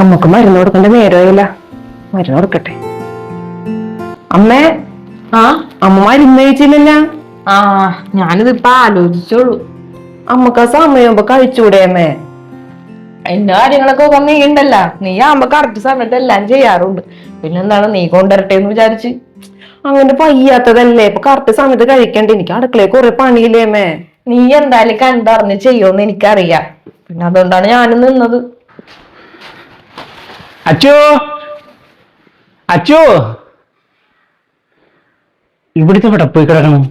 അമ്മക്ക് മരുന്ന് കൊടുക്കേണ്ട നേരമായില്ല. മരുന്ന് കൊടുക്കട്ടെ. അമ്മേ, അമ്മ മരുന്ന് കഴിച്ചില്ലല്ല. ഞാനിതിപ്പോ ആലോചിച്ചോളൂ. അമ്മക്ക് ആ സമയമാകുമ്പോ കഴിച്ചൂടെ അമ്മേ? എന്റെ കാര്യങ്ങളൊക്കെ നീ ഉണ്ടല്ല, നീ ആകുമ്പോ കറക്റ്റ് സമയത്ത് എല്ലാം ചെയ്യാറുണ്ട്. പിന്നെന്താണ് നീ കൊണ്ടുവരട്ടെ എന്ന് വിചാരിച്ച്. അങ്ങനെ പയ്യാത്തതല്ലേ, ഇപ്പൊ കറക്റ്റ് സമയത്ത് കഴിക്കണ്ടേ? എനിക്ക് അടുക്കളയിൽ കുറെ പണിയില്ലേ അമ്മേ. നീ എന്തായാലും കണ്ടറിഞ്ഞ് ചെയ്യുമെന്ന് എനിക്കറിയാം. പിന്നെ അതുകൊണ്ടാണ് ഞാനും നിന്നത്. അച്ചു, അച്ചു, ഇവിടുത്തെ ഇവിടെ പോയി കിടക്കണം.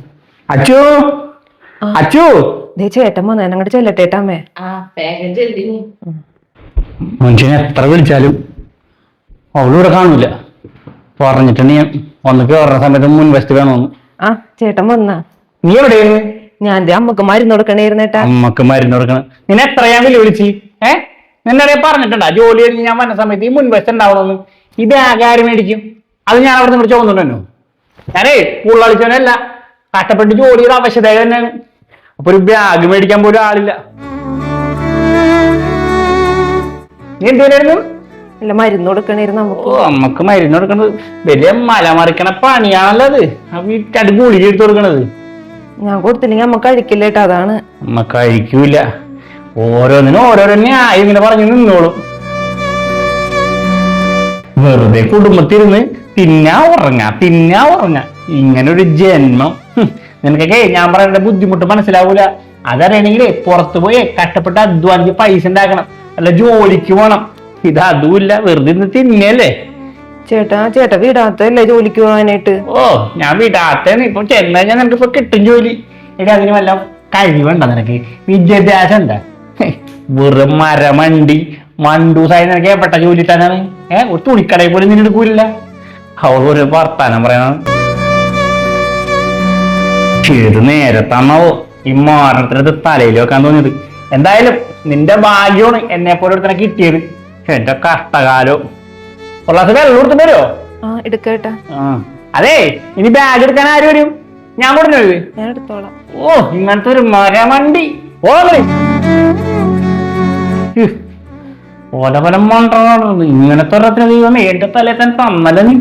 അച്ചു, അച്ചു. ചേട്ടൻ വന്നേ, അങ്ങോട്ട് ചെല്ലട്ടേട്ടമ്മേ. മനുഷ്യനെ എത്ര വിളിച്ചാലും അവളിവിടെ കാണൂല. പറഞ്ഞിട്ടുണ്ട് ഞാൻ ഒന്ന് കയറുന്ന സമയത്ത് മുൻവശത്ത് വേണമെന്ന്. ചേട്ടൻ വന്നാ? നീ എവിടെയാണ്? ഞാൻ അമ്മക്ക് മരുന്ന് കൊടുക്കണേരുന്നേട്ടാ. അമ്മക്ക് മരുന്ന് കൊടുക്കണം. നിന്നെ എത്രയാ വിളിച്ച്? നിന്നെ പറഞ്ഞിട്ടുണ്ടാ ജോലി കഴിഞ്ഞ് ഞാൻ വന്ന സമയത്ത് ഈ മുൻവശത്ത് ഉണ്ടാവണമെന്ന്? ഈ ബാഗ് ആര് മേടിക്കും? അത് ഞാൻ അവിടെ നിന്ന് ചോദിച്ചിട്ടുണ്ടോ? ഞാനേ പുള്ളളിച്ചവനല്ല, കഷ്ടപ്പെട്ട് ജോലി ചെയ്ത ആവശ്യത തന്നെയാണ്. അപ്പൊ ഒരു ബാഗ് മേടിക്കാൻ പോലും ആളില്ല. നീ എന്തിനായിരുന്നു? ഇല്ല, മരുന്ന് കൊടുക്കണേരുന്നു നമുക്ക്. അമ്മക്ക് മരുന്ന് കൊടുക്കണത് വലിയ മല മറിക്കണ പണിയാണല്ലോ അത്. വീട്ടടി ഗുളിക എടുത്ത് കൊടുക്കണത്. ഞാൻ കൊടുത്തില്ലെങ്കിൽ അമ്മ കഴിക്കില്ലേട്ടാ, അതാണ്. അമ്മ കഴിക്കൂല. ഓരോന്നിനും ഓരോരോ ന്യായം ഇങ്ങനെ പറഞ്ഞു നിന്നോളും. വെറുതെ കുടുംബത്തിരുന്ന് തിന്നാ ഉറങ്ങാ ഇങ്ങനൊരു ജന്മം. നിനക്കൊക്കെ ഞാൻ പറയേണ്ട ബുദ്ധിമുട്ട് മനസ്സിലാവൂല. അതറിയണെങ്കിലേ പുറത്തു പോയി കഷ്ടപ്പെട്ട് അധ്വാനിച്ച് പൈസ ഉണ്ടാക്കണം, അല്ല ജോലിക്ക് പോണം. ഇത് അതുമില്ല, വെറുതെ ഇന്ന് തിന്നല്ലേ. ചേട്ടാ വീടാത്തല്ലേ ജോലിക്ക് പോകാനായിട്ട്? ഞാൻ വീടാത്തേന്ന്. ഇപ്പൊ ചെന്ന് കഴിഞ്ഞാൽ നിനക്ക് ഇപ്പൊ കിട്ടും ജോലി. എനിക്ക് അതിന് വല്ല കഴിവുണ്ടോ? നിനക്ക് വിദ്യാഭ്യാസം എന്താ? വെറും മണ്ടൂസായി നിനക്ക് എപ്പെട്ട ജോലി ഇട്ടാനാണ്. ഒരു തുണിക്കടയിൽ പോലും നിന്നെ എടുക്കൂല. അവൾ ഒരു വർത്താനം പറയണം. ഏത് നേരത്താണാവോ ഈ മാരണത്തിനകത്ത് തലയിൽ വെക്കാൻ തോന്നിയത്. എന്തായാലും നിന്റെ ഭാഗ്യമാണ് എന്നെ പോലെ ഒരുത്തനെ കിട്ടിയത്. എന്റെ കഷ്ടകാലോ. ഉള്ളാസ് വെള്ളം കൊടുത്തിട്ട് വരുമോ? എടുക്കട്ടാ. അതെ, ഇനി ബാഗ് എടുക്കാൻ ആര് വരും? ഞാൻ കൊടുക്കുന്നത്. ഞാൻ എടുത്തോളാം. ഇങ്ങനത്തെ ഒരു മരമണ്ടി ഓലപലം മണ്ടത് ഇങ്ങനത്തെ ഒരത്തിന് ദൈവമേ എന്റെ തലേ തന്നെ തന്നല്ല നീ.